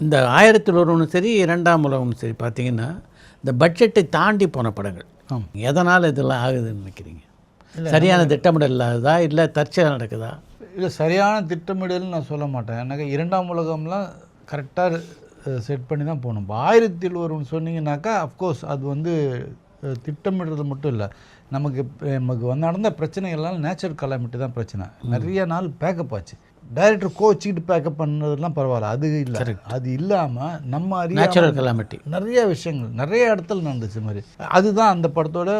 இந்த 1001 சரி, 2ஆம் உலகமும் சரி பார்த்தீங்கன்னா, இந்த பட்ஜெட்டை தாண்டி போன படங்கள். எதனால் இதெல்லாம் ஆகுதுன்னு நினைக்கிறீங்க? சரியான திட்டமிடல் இல்லாததா, இல்லை தற்செயலாக நடக்குதா? இல்லை, சரியான திட்டமிடல்னு நான் சொல்ல மாட்டேன். எனக்கு 2ஆம் உலகம்லாம் கரெக்டாக செட் பண்ணி தான் போகணும். இப்போ 1001 சொன்னீங்கன்னாக்கா அஃப்கோர்ஸ் அது வந்து திட்டமிடுறது மட்டும் இல்லை, நமக்கு நடந்த பிரச்சனைகள்லாம் நேச்சுரல் கலாமிட்டி தான் பிரச்சனை. நிறைய நாள் பேக்கப் ஆச்சு. டைரக்டர் கோச்சிக்கிட்டு பேக்கப் பண்ணதெல்லாம் பரவாயில்ல, அது இல்லை. அது இல்லாமல் நம்ம நேச்சுரல் கலாமிட்டி நிறைய விஷயங்கள் நிறைய இடத்துல நடந்துச்சு மாதிரி. அதுதான் அந்த படத்தோட.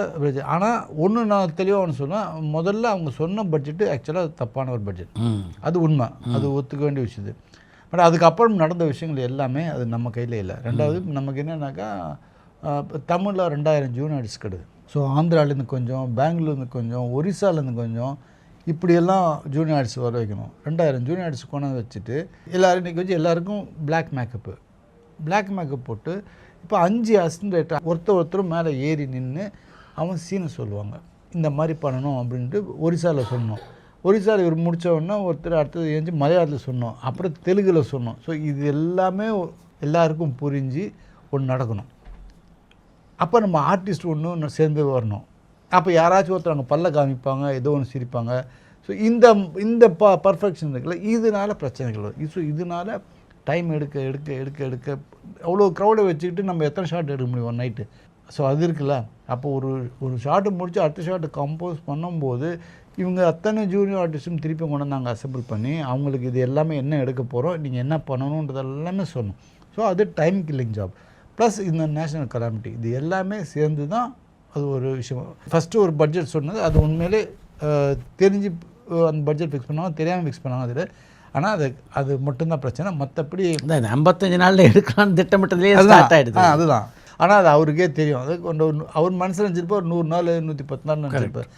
ஆனால் ஒன்று நான் தெளிவாக சொன்னேன், முதல்ல அவங்க சொன்ன பட்ஜெட்டு ஆக்சுவலாக தப்பான ஒரு பட்ஜெட். அது உண்மை, அது ஒத்துக்க வேண்டிய விஷயம். பட் அதுக்கப்புறம் நடந்த விஷயங்கள் எல்லாமே அது நம்ம கையில் இல்லை. ரெண்டாவது நமக்கு என்னன்னாக்கா, தமிழில் 2000 ஜூன் ஆர்டிஸ்ட் கிடையாது. ஸோ ஆந்திராலேருந்து கொஞ்சம், பெங்களூர்லேருந்து கொஞ்சம், ஒரிசாலேருந்து கொஞ்சம், இப்படியெல்லாம் ஜூனியர் ஆர்டிஸ்ட் வர வைக்கணும். 2000 ஜூனியர் ஆர்டிஸ்ட் கொண்டாந்து வச்சுட்டு எல்லோரும் இன்றைக்கி வச்சு எல்லாருக்கும் பிளாக் மேக்கப் போட்டு இப்போ 5 அசிஸ்டன்ட் ஒருத்தரும் மேலே ஏறி நின்று அவன் சீனை சொல்லுவாங்க, இந்த மாதிரி பண்ணணும் அப்படின்ட்டு ஒரிசாவில் சொன்னோம். ஒரிசாவில் இவர் முடித்த உடனே ஒருத்தர் அடுத்தது ஏஞ்சி மலையாளத்தில் சொன்னோம், அப்புறம் தெலுங்கில் சொன்னோம். ஸோ இது எல்லாமே எல்லாருக்கும் புரிஞ்சு ஒன்று நடக்கணும். அப்போ நம்ம ஆர்டிஸ்ட் ஒன்று சேர்ந்து வரணும். அப்போ யாராச்சும் ஒருத்தர் அங்கே பல்ல காமிப்பாங்க, ஏதோ ஒன்று சிரிப்பாங்க. ஸோ இந்த பர்ஃபெக்ஷன் இருக்குல்ல, இதனால பிரச்சனைகள் வரும். ஸோ இதனால் டைம் எடுக்க அவ்வளோ க்ரௌடை வச்சுக்கிட்டு நம்ம எத்தனை ஷாட் எடுக்க முடியும் ஒரு நைட்டு? ஸோ அது இருக்குல்ல. அப்போ ஒரு ஷாட்டு முடித்து அடுத்த ஷாட்டு கம்போஸ் பண்ணும்போது இவங்க அத்தனை ஜூனியர் ஆர்டிஸ்ட்டும் திருப்பி கொண்டு வந்து நாங்கள் அசம்பிள் பண்ணி அவங்களுக்கு இது எல்லாமே என்ன எடுக்க போகிறோம், நீங்கள் என்ன பண்ணணுன்றது எல்லாமே சொன்னோம். ஸோ அது டைம் கில்லிங் ஜாப். ப்ளஸ் இந்த நேஷ்னல் கலாமிட்டி, இது எல்லாமே சேர்ந்து தான் அது ஒரு விஷயம். ஃபஸ்ட்டு ஒரு பட்ஜெட் சொன்னது, அது உண்மையிலே தெரிஞ்சு அந்த பட்ஜெட் ஃபிக்ஸ் பண்ணுவாங்க, தெரியாமல் ஃபிக்ஸ் பண்ணுவாங்க அதில். ஆனால் அது மட்டும்தான் பிரச்சனை. மற்றபடி இந்த 55 நாளில் எடுக்கலான்னு திட்டமிட்டதுலேயே ஸ்டார்ட் ஆகிடுது. அதுதான். ஆனால் அது அவருக்கே தெரியும். அது கொண்டு அவர் மனசில் நினச்சிருப்பார் 100 நாள் 110 நாள் நினச்சிருப்பார்.